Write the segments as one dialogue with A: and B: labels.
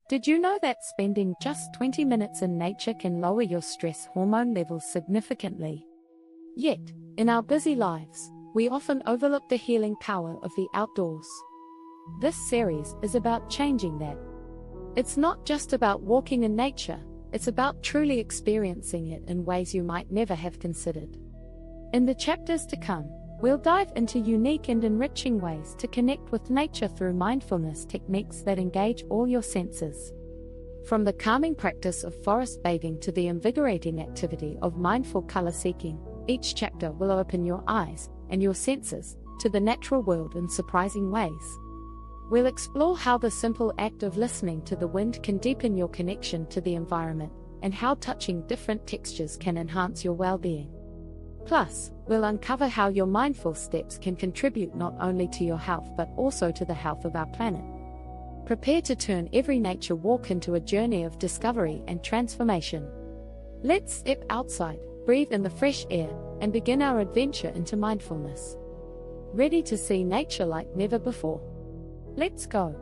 A: Did you know that spending just 20 minutes in nature can lower your stress hormone levels significantly? Yet, in our busy lives, we often overlook the healing power of the outdoors. This series is about changing that. It's not just about walking in nature, it's about truly experiencing it in ways you might never have considered. In the chapters to come, we'll dive into unique and enriching ways to connect with nature through mindfulness techniques that engage all your senses. From the calming practice of forest bathing to the invigorating activity of mindful color seeking, each chapter will open your eyes and your senses to the natural world in surprising ways. We'll explore how the simple act of listening to the wind can deepen your connection to the environment, and how touching different textures can enhance your well-being. Plus, we'll uncover how your mindful steps can contribute not only to your health but also to the health of our planet. Prepare to turn every nature walk into a journey of discovery and transformation. Let's step outside, breathe in the fresh air, and begin our adventure into mindfulness. Ready to see nature like never before? Let's go!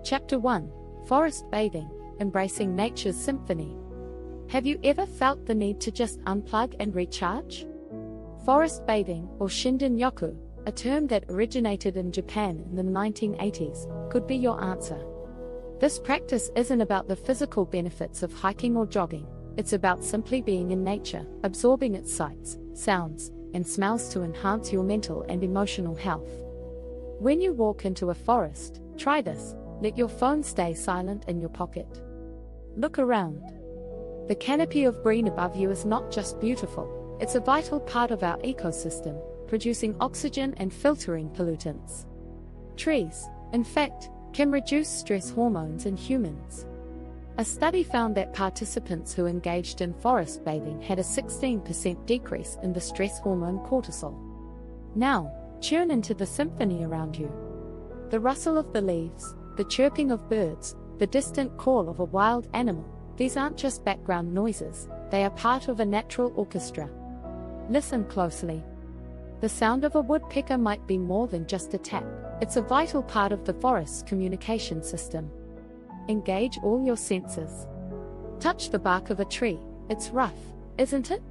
A: Chapter 1: Forest Bathing, Embracing Nature's Symphony. Have you ever felt the need to just unplug and recharge? Forest bathing, or shinden-yoku, a term that originated in Japan in the 1980s, could be your answer. This practice isn't about the physical benefits of hiking or jogging, it's about simply being in nature, absorbing its sights, sounds, and smells to enhance your mental and emotional health. When you walk into a forest, try this: let your phone stay silent in your pocket. Look around. The canopy of green above you is not just beautiful, it's a vital part of our ecosystem, producing oxygen and filtering pollutants. Trees, in fact, can reduce stress hormones in humans. A study found that participants who engaged in forest bathing had a 16% decrease in the stress hormone cortisol. Now, tune into the symphony around you. The rustle of the leaves, the chirping of birds, the distant call of a wild animal, these aren't just background noises, they are part of a natural orchestra. Listen closely. The sound of a woodpecker might be more than just a tap, it's a vital part of the forest's communication system. Engage all your senses. Touch the bark of a tree, it's rough, isn't it?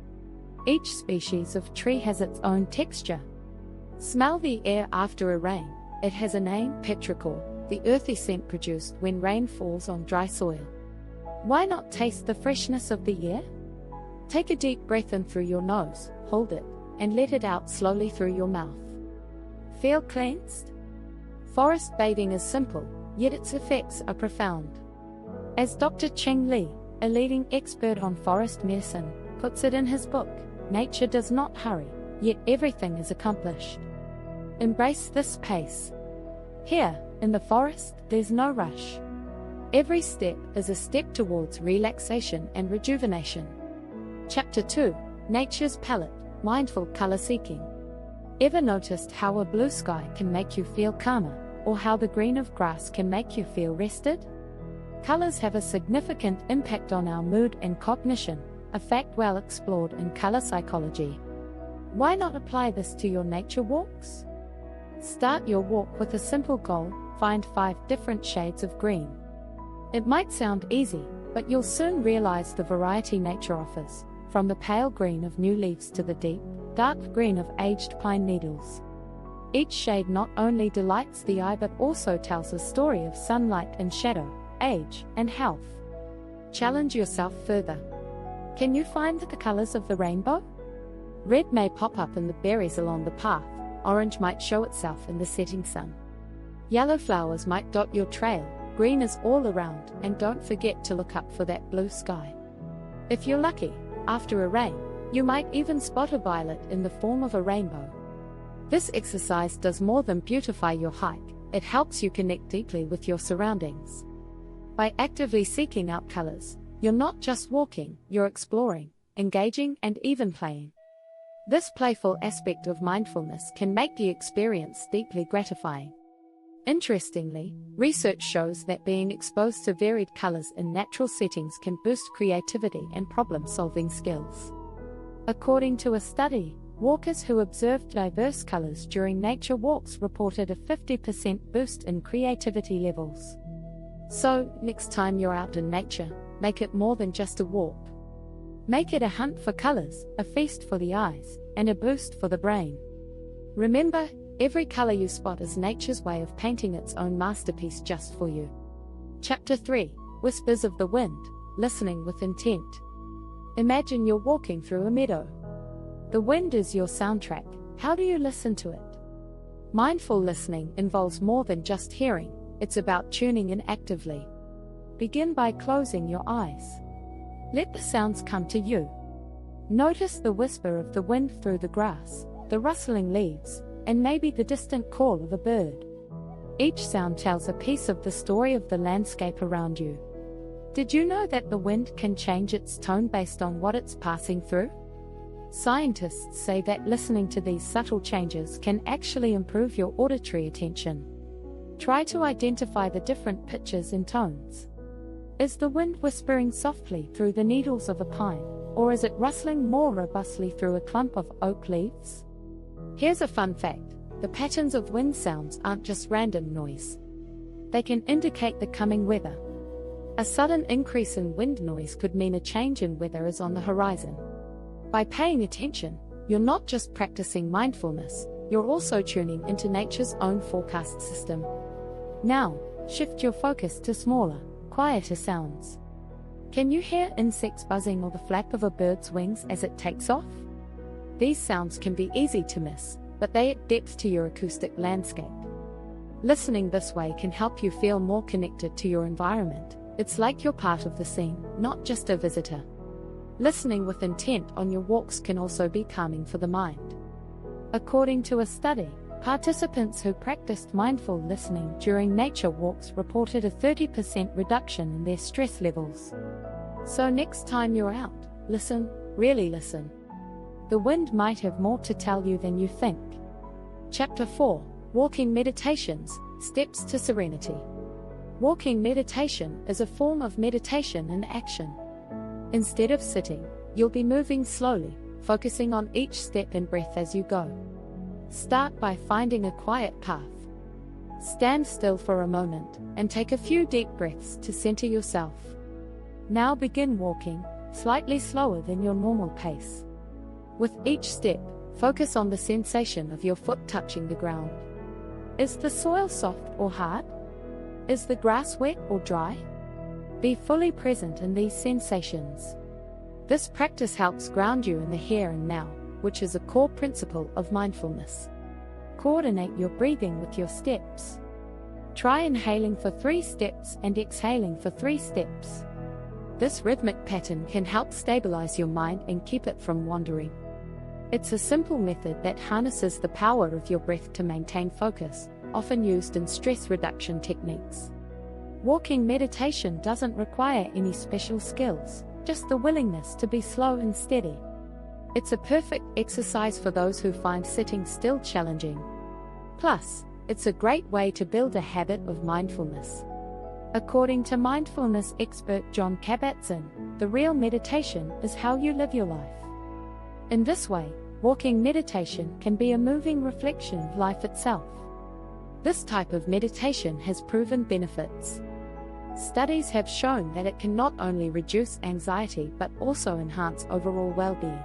A: Each species of tree has its own texture. Smell the air after a rain, it has a name: petrichor, the earthy scent produced when rain falls on dry soil. Why not taste the freshness of the air? Take a deep breath in through your nose, hold it, and let it out slowly through your mouth. Feel cleansed? Forest bathing is simple, yet its effects are profound. As Dr. Cheng Li, a leading expert on forest medicine, puts it in his book, "Nature does not hurry, yet everything is accomplished." Embrace this pace. Here, in the forest, there's no rush. Every step is a step towards relaxation and rejuvenation. Chapter 2: Nature's Palette, Mindful Color Seeking. Ever noticed how a blue sky can make you feel calmer, or how the green of grass can make you feel rested? Colors have a significant impact on our mood and cognition, a fact well explored in color psychology. Why not apply this to your nature walks? Start your walk with a simple goal: find 5 different shades of green. It might sound easy, but you'll soon realize the variety nature offers, from the pale green of new leaves to the deep, dark green of aged pine needles. Each shade not only delights the eye but also tells a story of sunlight and shadow, age and health. Challenge yourself further. Can you find the colors of the rainbow? Red may pop up in the berries along the path, orange might show itself in the setting sun. Yellow flowers might dot your trail, green is all around, and don't forget to look up for that blue sky. If you're lucky, after a rain, you might even spot a violet in the form of a rainbow. This exercise does more than beautify your hike, it helps you connect deeply with your surroundings. By actively seeking out colors, you're not just walking, you're exploring, engaging, and even playing. This playful aspect of mindfulness can make the experience deeply gratifying. Interestingly, research shows that being exposed to varied colors in natural settings can boost creativity and problem-solving skills. According to a study, walkers who observed diverse colors during nature walks reported a 50% boost in creativity levels. So, next time you're out in nature, make it more than just a walk. Make it a hunt for colors, a feast for the eyes, and a boost for the brain. Remember, every color you spot is nature's way of painting its own masterpiece just for you. Chapter 3: Whispers of the Wind, Listening with Intent. Imagine you're walking through a meadow. The wind is your soundtrack. How do you listen to it? Mindful listening involves more than just hearing, it's about tuning in actively. Begin by closing your eyes. Let the sounds come to you. Notice the whisper of the wind through the grass, the rustling leaves, and maybe the distant call of a bird. Each sound tells a piece of the story of the landscape around you. Did you know that the wind can change its tone based on what it's passing through? Scientists say that listening to these subtle changes can actually improve your auditory attention. Try to identify the different pitches and tones. Is the wind whispering softly through the needles of a pine, or is it rustling more robustly through a clump of oak leaves? Here's a fun fact: the patterns of wind sounds aren't just random noise. They can indicate the coming weather. A sudden increase in wind noise could mean a change in weather is on the horizon. By paying attention, you're not just practicing mindfulness, you're also tuning into nature's own forecast system. Now, shift your focus to smaller, quieter sounds. Can you hear insects buzzing or the flap of a bird's wings as it takes off? These sounds can be easy to miss, but they add depth to your acoustic landscape. Listening this way can help you feel more connected to your environment. It's like you're part of the scene, not just a visitor. Listening with intent on your walks can also be calming for the mind. According to a study, participants who practiced mindful listening during nature walks reported a 30% reduction in their stress levels. So next time you're out, listen, really listen. The wind might have more to tell you than you think. Chapter 4: Walking Meditations, Steps to Serenity. Walking meditation is a form of meditation in action. Instead of sitting, you'll be moving slowly, focusing on each step and breath as you go. Start by finding a quiet path. Stand still for a moment, and take a few deep breaths to center yourself. Now begin walking, slightly slower than your normal pace. With each step, focus on the sensation of your foot touching the ground. Is the soil soft or hard? Is the grass wet or dry? Be fully present in these sensations. This practice helps ground you in the here and now, which is a core principle of mindfulness. Coordinate your breathing with your steps. Try inhaling for 3 steps and exhaling for 3 steps. This rhythmic pattern can help stabilize your mind and keep it from wandering. It's a simple method that harnesses the power of your breath to maintain focus, often used in stress reduction techniques. Walking meditation doesn't require any special skills, just the willingness to be slow and steady. It's a perfect exercise for those who find sitting still challenging. Plus, it's a great way to build a habit of mindfulness. According to mindfulness expert John Kabat-Zinn, the real meditation is how you live your life. In this way, walking meditation can be a moving reflection of life itself. This type of meditation has proven benefits. Studies have shown that it can not only reduce anxiety but also enhance overall well-being.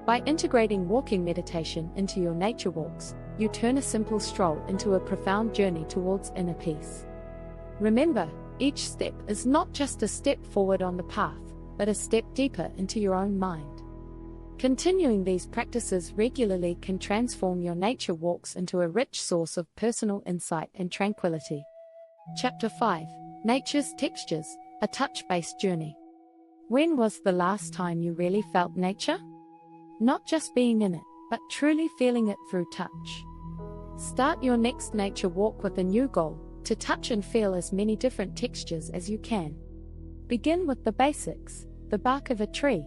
A: By integrating walking meditation into your nature walks, you turn a simple stroll into a profound journey towards inner peace. Remember, each step is not just a step forward on the path, but a step deeper into your own mind. Continuing these practices regularly can transform your nature walks into a rich source of personal insight and tranquility. Chapter 5: Nature's Textures, a touch-based journey. When was the last time you really felt nature? Not just being in it, but truly feeling it through touch. Start your next nature walk with a new goal: to touch and feel as many different textures as you can. Begin with the basics: the bark of a tree.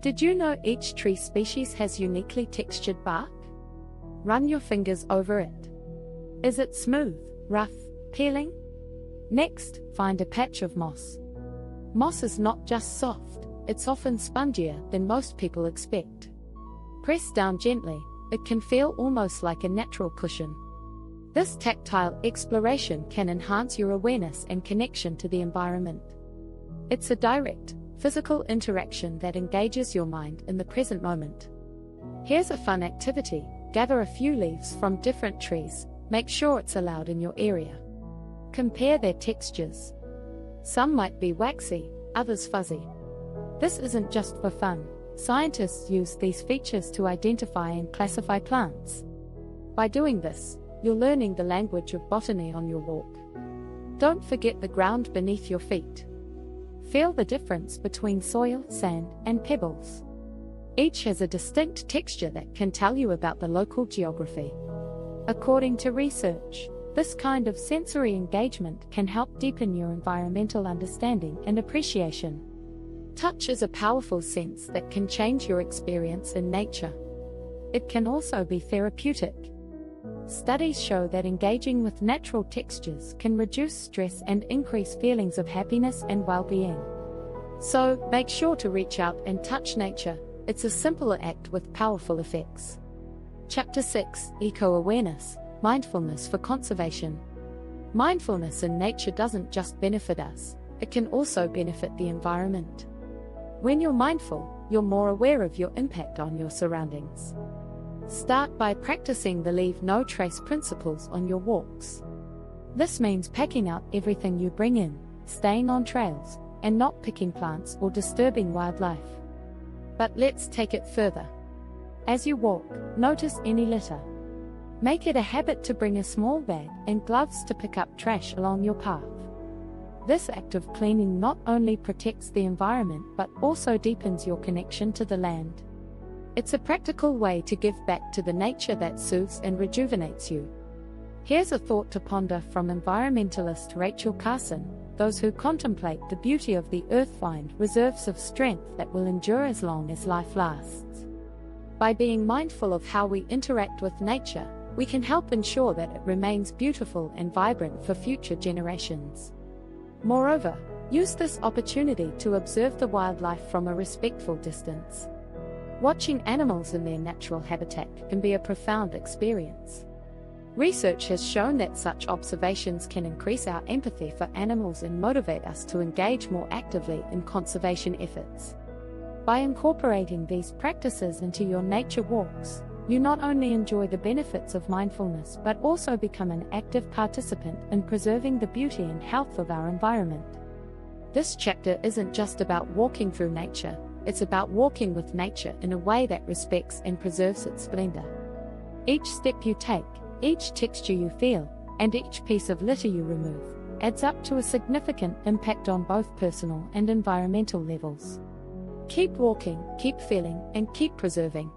A: Did you know each tree species has uniquely textured bark? Run your fingers over it. Is it smooth, rough, peeling? Next, find a patch of moss. Moss is not just soft, it's often spongier than most people expect. Press down gently, it can feel almost like a natural cushion. This tactile exploration can enhance your awareness and connection to the environment. It's a direct, physical interaction that engages your mind in the present moment. Here's a fun activity: gather a few leaves from different trees, make sure it's allowed in your area. Compare their textures. Some might be waxy, others fuzzy. This isn't just for fun. Scientists use these features to identify and classify plants. By doing this, you're learning the language of botany on your walk. Don't forget the ground beneath your feet. Feel the difference between soil, sand, and pebbles. Each has a distinct texture that can tell you about the local geography. According to research, this kind of sensory engagement can help deepen your environmental understanding and appreciation. Touch is a powerful sense that can change your experience in nature. It can also be therapeutic. Studies show that engaging with natural textures can reduce stress and increase feelings of happiness and well-being. So, make sure to reach out and touch nature. It's a simple act with powerful effects. Chapter 6: Eco-Awareness, Mindfulness for Conservation. Mindfulness in nature doesn't just benefit us, it can also benefit the environment. When you're mindful, you're more aware of your impact on your surroundings. Start by practicing the leave no trace principles on your walks. This means packing out everything you bring in, staying on trails, and not picking plants or disturbing wildlife. But let's take it further. As you walk, notice any litter. Make it a habit to bring a small bag and gloves to pick up trash along your path. This act of cleaning not only protects the environment but also deepens your connection to the land. It's a practical way to give back to the nature that soothes and rejuvenates you. Here's a thought to ponder from environmentalist Rachel Carson: those who contemplate the beauty of the earth find reserves of strength that will endure as long as life lasts. By being mindful of how we interact with nature, we can help ensure that it remains beautiful and vibrant for future generations. Moreover, use this opportunity to observe the wildlife from a respectful distance. Watching animals in their natural habitat can be a profound experience. Research has shown that such observations can increase our empathy for animals and motivate us to engage more actively in conservation efforts. By incorporating these practices into your nature walks, you not only enjoy the benefits of mindfulness but also become an active participant in preserving the beauty and health of our environment. This chapter isn't just about walking through nature, it's about walking with nature in a way that respects and preserves its splendor. Each step you take, each texture you feel, and each piece of litter you remove, adds up to a significant impact on both personal and environmental levels. Keep walking, keep feeling, and keep preserving.